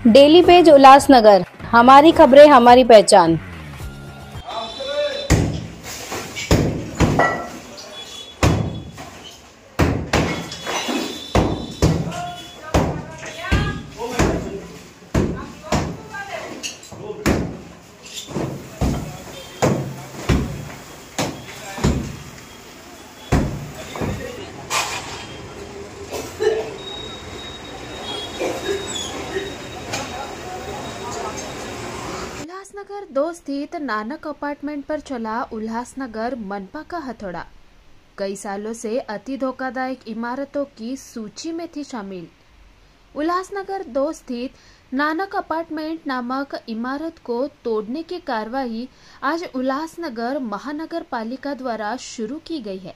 Daily page Ulhasnagar, हमारी खबरें हमारी पहचान। उल्लासनगर 2 स्थित नानक अपार्टमेंट पर चला उल्लासनगर मनपा का हथौड़ा। कई सालों से अति धोखादायक इमारतों की सूची में थी शामिल। उल्लासनगर 2 स्थित नानक अपार्टमेंट नामक इमारत को तोड़ने की कार्रवाई आज उल्लासनगर महानगर पालिका द्वारा शुरू की गई है,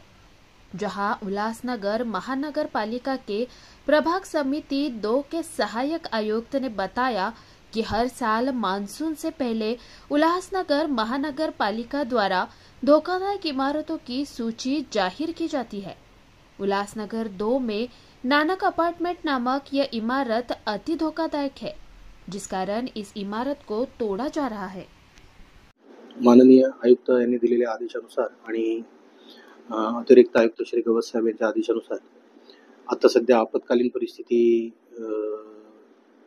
जहां उल्लासनगर महानगर पालिका के प्रभाग समिति 2 के सहायक आयुक्त ने बताया कि हर साल मानसून से पहले उल्लासनगर महानगर पालिका द्वारा धोखादायक इमारतों की सूची जाहिर की जाती है। उल्लासनगर 2 में नानक अपार्टमेंट नामक यह इमारत अति धोखादायक है, जिस कारण इस इमारत को तोड़ा जा रहा है। माननीय आयुक्त यांनी दिलेल्या आदेशानुसार आणि अतिरिक्त आयुक्त श्री गवत साहेब यांच्या आदेशानुसार आता सध्या आपत्कालीन परिस्थिती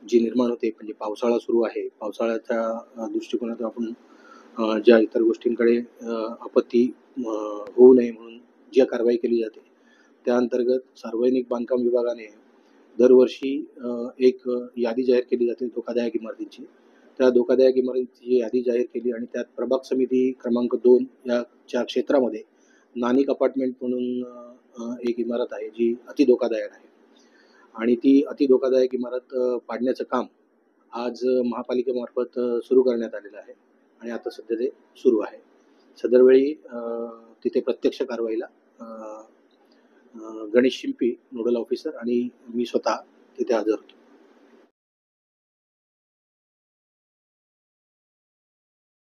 जी निर्माण होते, म्हणजे पावसाळा सुरू आहे, पावसाळ्याच्या दृष्टिकोनातून आपण ज्या इतर गोष्टींकडे आपत्ती होऊ नये म्हणून जी कारवाई केली जाते, त्या अंतर्गत सार्वजनिक बांधकाम विभागाने दरवर्षी एक यादी जाहीर केली जाते धोकादायक इमारतींची। त्या धोकादायक इमारतीची यादी जाहीर केली आणि त्यात प्रभाग समिती क्रमांक 2 या क्षेत्रामध्ये नानिक अपार्टमेंट म्हणून एक इमारत आहे जी अति धोकादायक आहे आणि ती अति धोकादायक इमारत पाडण्याचं काम आज महापालिकेमार्फत सुरू करण्यात आलेलं आहे आणि आता सध्या ते सुरू आहे। सदरवेळी तिथे प्रत्यक्ष कारवाईला गणेश शिंपी नोडल ऑफिसर आणि मी स्वतः तिथे हजर होतो।